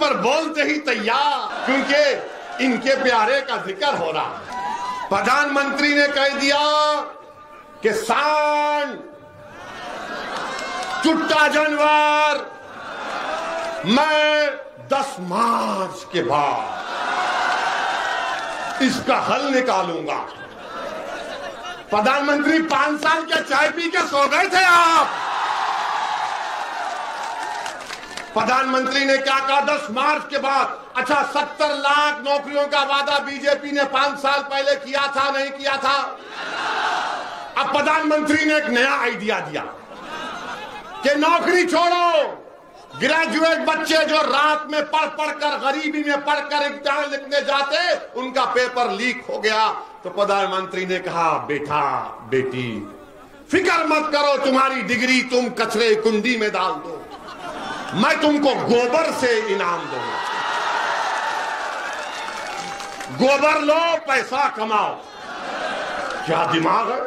पर बोलते ही तैयार, क्योंकि इनके प्यारे का जिक्र हो रहा है। प्रधानमंत्री ने कह दिया कि सांड, चुट्टा जानवर, मैं 10 मार्च के बाद इसका हल निकालूंगा। प्रधानमंत्री 5 साल के चाय पी के सो गए थे आप। प्रधानमंत्री ने क्या कहा 10 मार्च के बाद? अच्छा, 70 लाख नौकरियों का वादा बीजेपी ने 5 साल पहले किया था, नहीं किया था? अब प्रधानमंत्री ने एक नया आइडिया दिया कि नौकरी छोड़ो, ग्रेजुएट बच्चे जो रात में पढ़ कर, गरीबी में पढ़कर इम्तिहान लिखने जाते, उनका पेपर लीक हो गया। तो प्रधानमंत्री ने कहा बेटा बेटी फिक्र मत करो, तुम्हारी डिग्री तुम कचरे कुंडी में डाल दो, मैं तुमको गोबर से इनाम दूंगा। गोबर लो, पैसा कमाओ। क्या दिमाग है?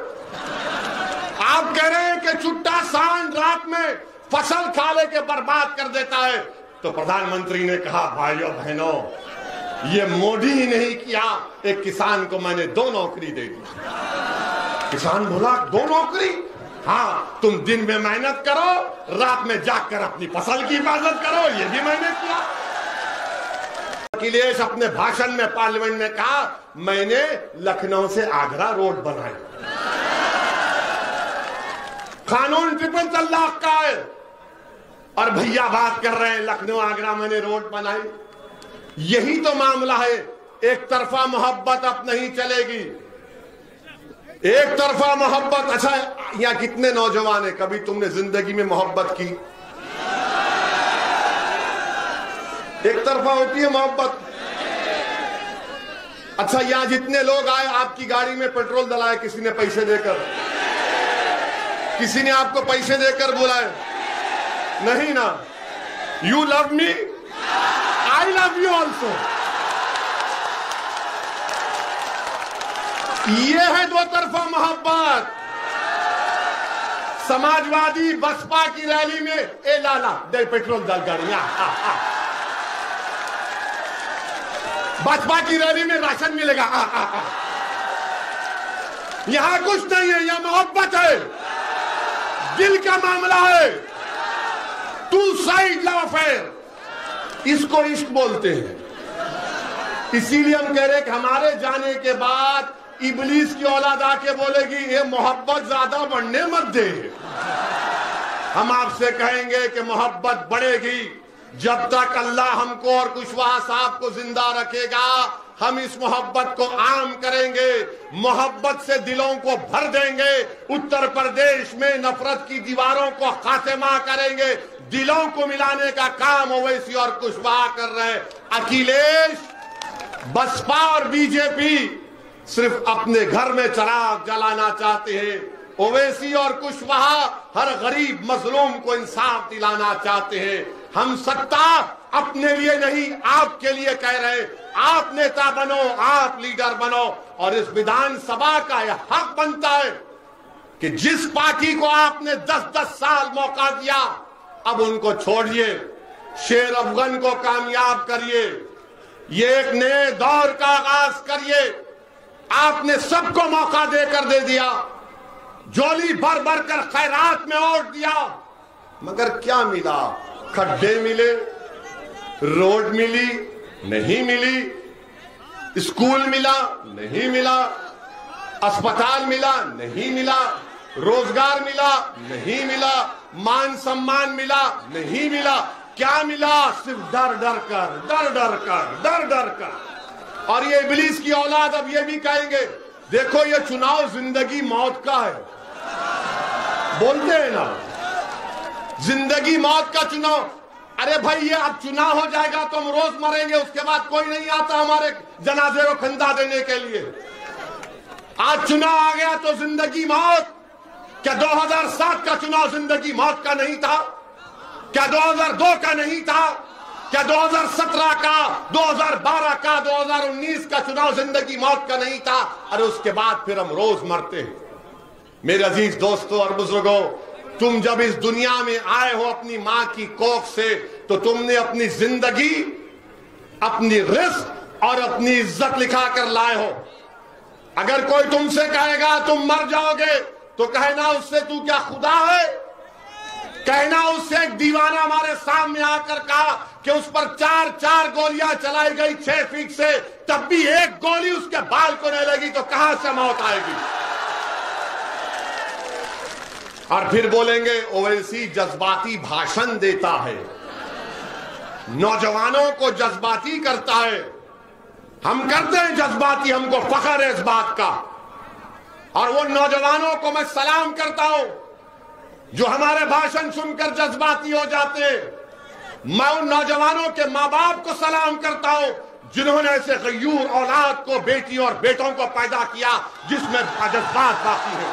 आप कह रहे हैं कि चुट्टा सांड रात में फसल खा ले के बर्बाद कर देता है। तो प्रधानमंत्री ने कहा भाइयों बहनों, ये मोदी ही नहीं किया, एक किसान को मैंने 2 नौकरी दे दी। किसान बोला 2 नौकरी? हाँ, तुम दिन में मेहनत करो, रात में जागकर अपनी फसल की हिफाजत करो। ये भी मैंने किया। अखिलेश अपने भाषण में पार्लियामेंट में कहा मैंने लखनऊ से आगरा रोड बनाई। कानून 3 लाख का है और भैया बात कर रहे हैं लखनऊ आगरा मैंने रोड बनाई। यही तो मामला है। एक तरफा मोहब्बत अब नहीं चलेगी, एक तरफा मोहब्बत। अच्छा, यहाँ कितने नौजवान है, कभी तुमने जिंदगी में मोहब्बत की? एक तरफा होती है मोहब्बत। अच्छा, यहाँ जितने लोग आए आपकी गाड़ी में पेट्रोल डलाए, किसी ने पैसे देकर? किसी ने आपको पैसे देकर बुलाए? नहीं ना। You love me, I love you also. ये है 2 तरफा मोहब्बत। समाजवादी बसपा की रैली में ए लाला दे पेट्रोल डाल गाड़ी, बसपा की रैली में राशन मिलेगा। यहां कुछ नहीं है, यह मोहब्बत है, दिल का मामला है। 2 साइड लव अफेयर, इसको इश्क बोलते हैं। इसीलिए हम कह रहे हैं कि हमारे जाने के बाद इबलीस की औलाद आके बोलेगी ये मोहब्बत ज्यादा बढ़ने मत दे। हम आपसे कहेंगे कि मोहब्बत बढ़ेगी जब तक अल्लाह हमको और कुशवाहा साहब को जिंदा रखेगा। हम इस मोहब्बत को आम करेंगे, मोहब्बत से दिलों को भर देंगे। उत्तर प्रदेश में नफरत की दीवारों को खात्मा करेंगे। दिलों को मिलाने का काम ओवैसी और कुशवाहा कर रहे हैं। अखिलेश, बसपा और बीजेपी सिर्फ अपने घर में चिराग जलाना चाहते हैं। ओवैसी और कुशवाहा हर गरीब मजलूम को इंसाफ दिलाना चाहते हैं। हम सत्ता अपने लिए नहीं, आपके लिए कह रहे। आप नेता बनो, आप लीडर बनो, और इस विधानसभा का यह हक बनता है कि जिस पार्टी को आपने 10-10 साल मौका दिया, अब उनको छोड़िए, शेर अफगन को कामयाब करिए, ये एक नए दौर का आगाज करिए। आपने सबको मौका देकर दे दिया, झोली भर भर कर खैरात में वोट दिया, मगर क्या मिला? खड्डे मिले, रोड मिली नहीं मिली, स्कूल मिला नहीं मिला, अस्पताल मिला नहीं मिला, रोजगार मिला नहीं मिला, मान सम्मान मिला नहीं मिला। क्या मिला? सिर्फ डर डर कर। और ये इब्लीस की औलाद अब ये भी कहेंगे देखो ये चुनाव जिंदगी मौत का है। बोलते हैं ना, जिंदगी मौत का चुनाव। अरे भाई, ये अब चुनाव हो जाएगा तो हम रोज मरेंगे, उसके बाद कोई नहीं आता हमारे जनाजे को खंदा देने के लिए। आज चुनाव आ गया तो जिंदगी मौत। क्या 2007 का चुनाव जिंदगी मौत का नहीं था? क्या 2002 का नहीं था? क्या 2017 का, 2012 का, 2019 का चुनाव जिंदगी मौत का नहीं था? अरे उसके बाद फिर हम रोज मरते हैं। मेरे अजीज दोस्तों और बुजुर्गों, तुम जब इस दुनिया में आए हो अपनी मां की कोख से, तो तुमने अपनी जिंदगी अपनी रिस्क और अपनी इज्जत लिखा कर लाए हो। अगर कोई तुमसे कहेगा तुम मर जाओगे तो कहना उससे तू क्या खुदा है? कहना उससे एक दीवाना हमारे सामने आकर कहा कि उस पर 4 गोलियां चलाई गई 6 फीट से, तब भी एक गोली उसके बाल को नहीं लगी तो कहां से मौत आएगी? और फिर बोलेंगे ओवैसी जज्बाती भाषण देता है, नौजवानों को जज्बाती करता है। हम करते हैं जज्बाती, हमको फख्र है इस बात का। और वो नौजवानों को मैं सलाम करता हूं जो हमारे भाषण सुनकर जज्बाती हो जाते हैं। मैं उन नौजवानों के मां बाप को सलाम करता हूं जिन्होंने ऐसे गयूर औलाद को, बेटियों और बेटों को पैदा किया जिसमें जज्बात बाकी है।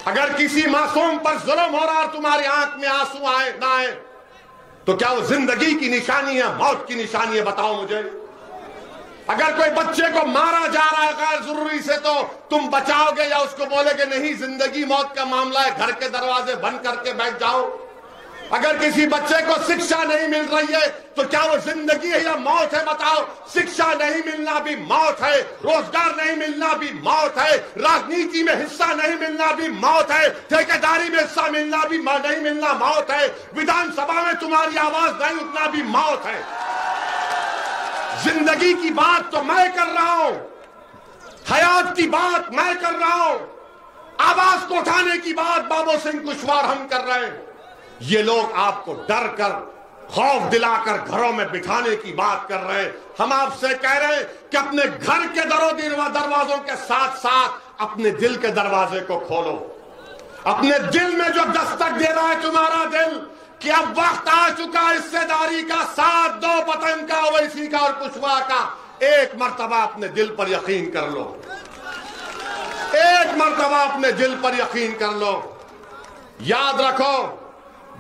अगर किसी मासूम पर जुल्म हो रहा है, तुम्हारी आंख में आंसू आए ना आए, तो क्या वो जिंदगी की निशानी है, मौत की निशानी है? बताओ मुझे। अगर कोई बच्चे को मारा जा रहा है गैर जरूरी से, तो तुम बचाओगे या उसको बोलोगे नहीं जिंदगी मौत का मामला है, घर के दरवाजे बंद करके बैठ जाओ? अगर किसी बच्चे को शिक्षा नहीं मिल रही है तो क्या वो जिंदगी है या मौत है? बताओ। शिक्षा नहीं मिलना भी मौत है, रोजगार नहीं मिलना भी मौत है, राजनीति में हिस्सा नहीं मिलना भी मौत है, ठेकेदारी में हिस्सा मिलना भी नहीं मिलना मौत है, विधानसभा में तुम्हारी आवाज नहीं उठना भी मौत है। जिंदगी की बात तो मैं कर रहा हूं, हयात की बात मैं कर रहा हूं, आवाज को उठाने की बात बाबू सिंह कुशवाहा हम कर रहे हैं। ये लोग आपको डर कर, खौफ दिलाकर घरों में बिठाने की बात कर रहे हैं। हम आपसे कह रहे हैं कि अपने घर के दरवाजों के साथ साथ अपने दिल के दरवाजे को खोलो। अपने दिल में जो दस्तक दे रहा है तुम्हारा दिल कि अब वक्त आ चुका हिस्सेदारी का, साथ दो वतन का, ओवैसी का और कुशवाहा का। एक मर्तबा अपने दिल पर यकीन कर लो, एक मर्तबा अपने दिल पर यकीन कर लो। याद रखो,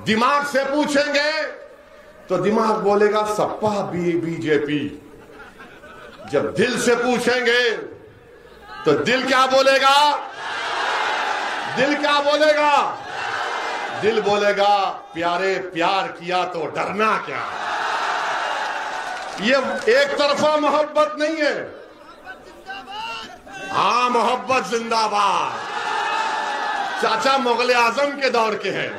दिमाग से पूछेंगे तो दिमाग बोलेगा सपा बीजेपी। जब दिल से पूछेंगे तो दिल क्या बोलेगा? दिल क्या बोलेगा? दिल बोलेगा प्यारे प्यार किया तो डरना क्या। ये एक तरफा मोहब्बत नहीं है। हाँ, मोहब्बत जिंदाबाद। चाचा मुगल आजम के दौर के हैं।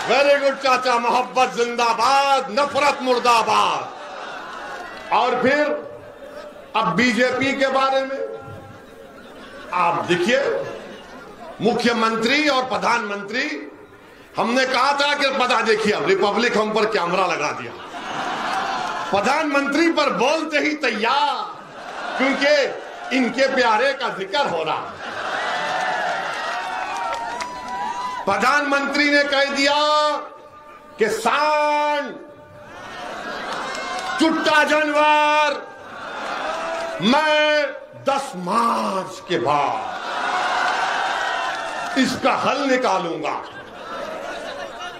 वेरी गुड चाचा, मोहब्बत जिंदाबाद, नफरत मुर्दाबाद। और फिर अब बीजेपी के बारे में आप देखिए, मुख्यमंत्री और प्रधानमंत्री, हमने कहा था कि पता देखिए अब रिपब्लिक हम पर कैमरा लगा दिया, प्रधानमंत्री पर बोलते ही तैयार, क्योंकि इनके प्यारे का जिक्र हो रहा है। प्रधानमंत्री ने कह दिया कि सांड, चुट्टा जानवर, मैं 10 मार्च के बाद इसका हल निकालूंगा।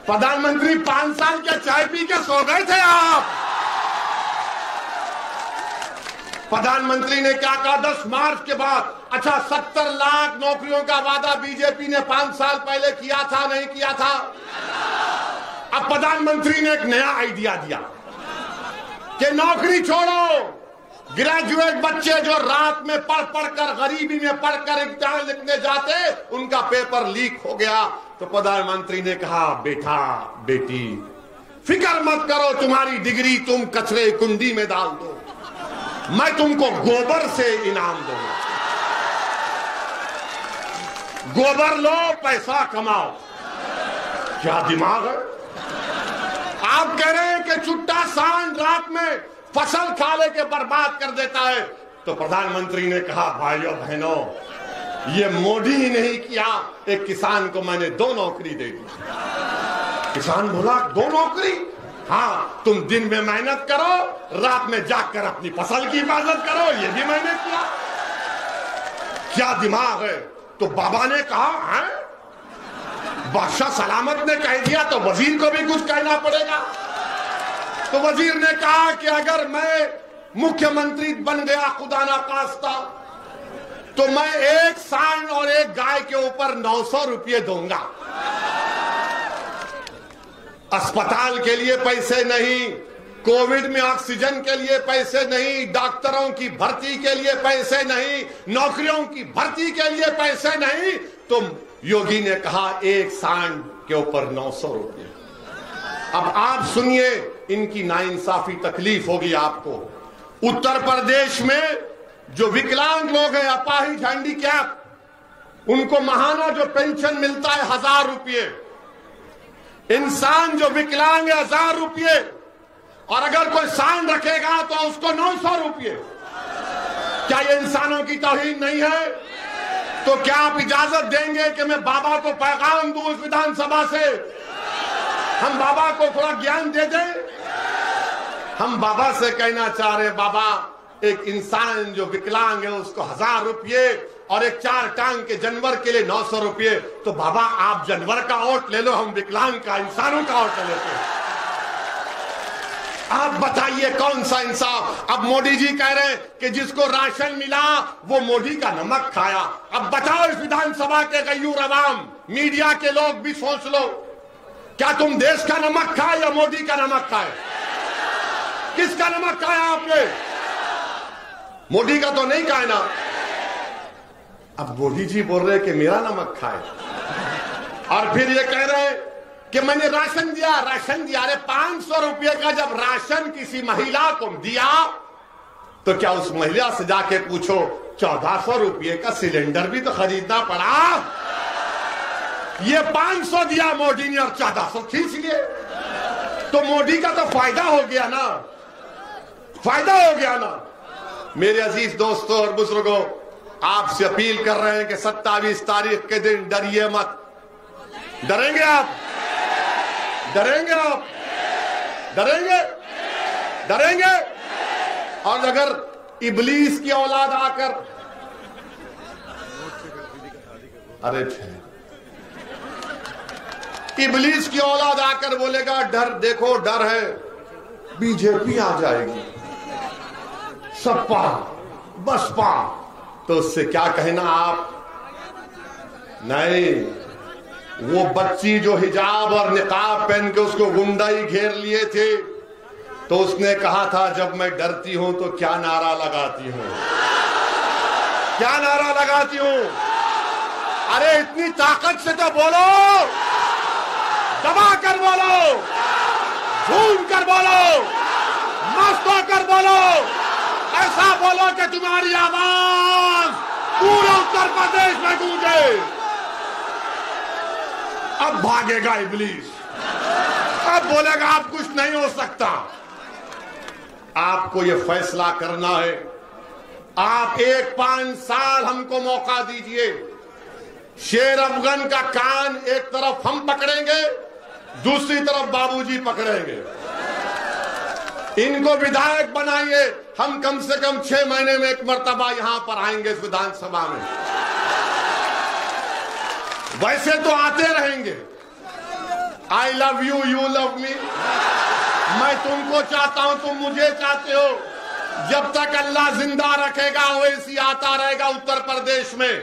प्रधानमंत्री 5 साल के चाय पी के सो गए थे आप। प्रधानमंत्री ने क्या कहा 10 मार्च के बाद? अच्छा, 70 लाख नौकरियों का वादा बीजेपी ने 5 साल पहले किया था, नहीं किया था? अब प्रधानमंत्री ने एक नया आइडिया दिया कि नौकरी छोड़ो, ग्रेजुएट बच्चे जो रात में पढ़कर, गरीबी में पढ़कर इम्तिहान लिखने जाते, उनका पेपर लीक हो गया। तो प्रधानमंत्री ने कहा बेटा बेटी फिक्र मत करो, तुम्हारी डिग्री तुम कचरे कुंडी में डाल दो, मैं तुमको गोबर से इनाम दूंगा। गोबर लो, पैसा कमाओ। क्या दिमाग है? आप कह रहे हैं कि चुट्टा सांड रात में फसल खा लेके बर्बाद कर देता है। तो प्रधानमंत्री ने कहा भाइयों बहनों, ये मोदी ही नहीं किया, एक किसान को मैंने 2 नौकरी दे दी। किसान बोला 2 नौकरी? हाँ, तुम दिन में मेहनत करो, रात में जागकर अपनी फसल की हिफाजत करो। ये भी मैंने किया। क्या दिमाग है? तो बाबा ने कहा है, बादशाह सलामत ने कह दिया तो वजीर को भी कुछ कहना पड़ेगा। तो वजीर ने कहा कि अगर मैं मुख्यमंत्री बन गया खुदा ना खास्ता, तो मैं एक सांड और एक गाय के ऊपर 900 रुपये दूंगा। अस्पताल के लिए पैसे नहीं, कोविड में ऑक्सीजन के लिए पैसे नहीं, डॉक्टरों की भर्ती के लिए पैसे नहीं, नौकरियों की भर्ती के लिए पैसे नहीं, तो योगी ने कहा एक सांड के ऊपर 900 रुपये। अब आप सुनिए, इनकी नाइंसाफी तकलीफ होगी आपको। उत्तर प्रदेश में जो विकलांग लोग हैं, अपाहिज, हैंडीकैप, उनको महाना जो पेंशन मिलता है 1000 रुपये। इंसान जो विकलांग है 1000 रुपये, और अगर कोई सांड रखेगा तो उसको 900 रुपये। क्या ये इंसानों की तौहीन नहीं है? तो क्या आप इजाजत देंगे कि मैं बाबा को पैगाम दूं इस विधानसभा से, हम बाबा को थोड़ा ज्ञान दे दें? हम बाबा से कहना चाह रहे हैं, बाबा एक इंसान जो विकलांग है उसको 1000 रुपये और एक 4 टांग के जानवर के लिए 900 रुपये। तो बाबा आप जानवर का वोट ले लो, हम विकलांग का, इंसानों का वोट ले लेते हैं। आप बताइए कौन सा इंसाफ? अब मोदी जी कह रहे हैं कि जिसको राशन मिला वो मोदी का नमक खाया। अब बताओ इस विधानसभा के गयूर अवाम, मीडिया के लोग भी सोच लो, क्या तुम देश का नमक खाए या मोदी का नमक खाए? किसका नमक खाया आपने? मोदी का तो नहीं खाए ना। अब मोदी जी बोल रहे कि मेरा नमक खाए, और फिर ये कह रहे हैं कि मैंने राशन दिया। अरे 500 रुपये का जब राशन किसी महिला को दिया तो क्या उस महिला से जाके पूछो 1400 रुपये का सिलेंडर भी तो खरीदना पड़ा? ये 500 दिया मोदी ने और 1400 खींच लिए। तो मोदी का तो फायदा हो गया ना, फायदा हो गया ना। मेरे अजीज दोस्तों और बुजुर्गों, आपसे अपील कर रहे हैं कि 27 तारीख के दिन डरिए मत। डरेंगे आप? डरेंगे आप? डरेंगे? डरेंगे? और अगर इब्लीस की औलाद आकर, अरे इब्लीस की औलाद आकर बोलेगा डर, देखो डर है, बीजेपी आ जाएगी, सपा बसपा, तो उससे क्या कहना आप? नहीं, वो बच्ची जो हिजाब और निकाब पहन के उसको गुंडाई घेर लिए थे, तो उसने कहा था जब मैं डरती हूं तो क्या नारा लगाती हूं, क्या नारा लगाती हूं? अरे इतनी ताकत से तो बोलो, दबा कर बोलो, झूम कर बोलो, मस्त होकर बोलो, ऐसा बोलो कि तुम्हारी आवाज पूरे उत्तर प्रदेश में गूंजे। अब भागेगा इब्लीस, अब बोलेगा आप कुछ नहीं हो सकता। आपको ये फैसला करना है। आप 5 साल हमको मौका दीजिए। शेर अफगन का कान एक तरफ हम पकड़ेंगे, दूसरी तरफ बाबूजी पकड़ेंगे। इनको विधायक बनाइए, हम कम से कम 6 महीने में एक मर्तबा यहां पर आएंगे इस विधानसभा में। वैसे तो आते रहेंगे। I love you, you love me. मैं तुमको चाहता हूं, तुम मुझे चाहते हो। जब तक अल्लाह जिंदा रखेगा वैसी आता रहेगा उत्तर प्रदेश में।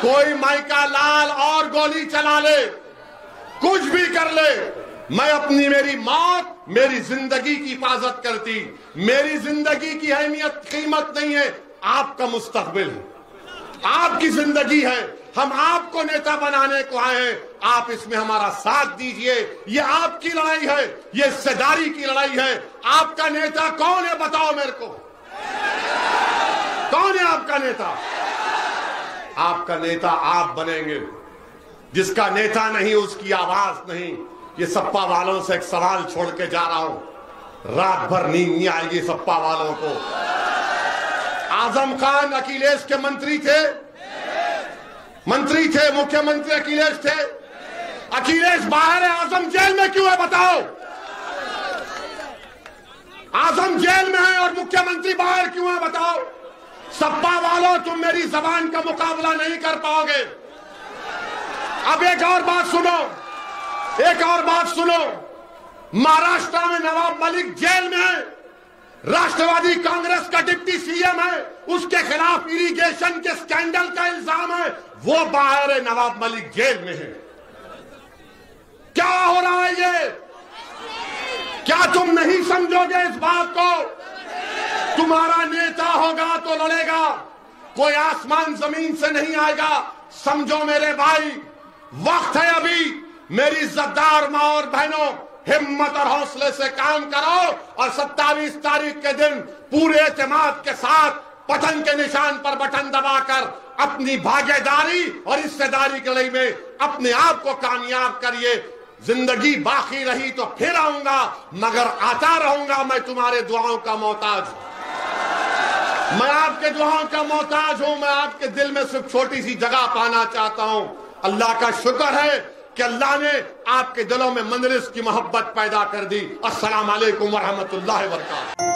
कोई माइका लाल और गोली चला ले, कुछ भी कर ले, मैं अपनी मेरी मौत मेरी जिंदगी की हिफाजत करती। मेरी जिंदगी की अहमियत कीमत नहीं है, आपका मुस्तकबिल है, आपकी जिंदगी है। हम आपको नेता बनाने को आए हैं, आप इसमें हमारा साथ दीजिए। ये आपकी लड़ाई है, ये हिस्सेदारी की लड़ाई है। आपका नेता कौन है बताओ मेरे को, कौन है आपका नेता? आपका नेता आप बनेंगे। जिसका नेता नहीं उसकी आवाज नहीं। ये सपा वालों से एक सवाल छोड़ के जा रहा हूं, रात भर नींद नहीं आएगी सपा वालों को। आजम खान अखिलेश के मंत्री थे, मुख्यमंत्री अखिलेश थे। अखिलेश बाहर है, आजम जेल में क्यों है बताओ? आजम जेल में है और मुख्यमंत्री बाहर क्यों है बताओ? सपा वालों, तुम मेरी जबान का मुकाबला नहीं कर पाओगे। अब एक और बात सुनो, एक और बात सुनो। महाराष्ट्र में नवाब मलिक जेल में है, राष्ट्रवादी कांग्रेस का डिप्टी सीएम है, उसके खिलाफ इरिगेशन के स्कैंडल का इल्जाम है, वो बाहर है, नवाब मलिक जेल में है। क्या हो रहा है ये? क्या तुम नहीं समझोगे इस बात को? तुम्हारा नेता होगा तो लड़ेगा, कोई आसमान जमीन से नहीं आएगा। समझो मेरे भाई, वक्त है अभी। मेरी इज्जतदार मां और बहनों, हिम्मत और हौसले से काम करो और 27 तारीख के दिन पूरे एतमाद के साथ बटन के निशान पर बटन दबाकर अपनी भागीदारी और हिस्सेदारी के लिए में अपने आप को कामयाब करिए। जिंदगी बाकी रही तो फिर आऊंगा, मगर आता रहूंगा। मैं तुम्हारे दुआओं का मोहताज हूं, मैं आपके दुआओं का मोहताज हूं। मैं आपके दिल में सिर्फ छोटी सी जगह पाना चाहता हूं। अल्लाह का शुक्र है कि अल्लाह ने आपके दिलों में मंजलिस की मोहब्बत पैदा कर दी। अस्सलाम वालेकुम व रहमतुल्लाहि व बरकातहू।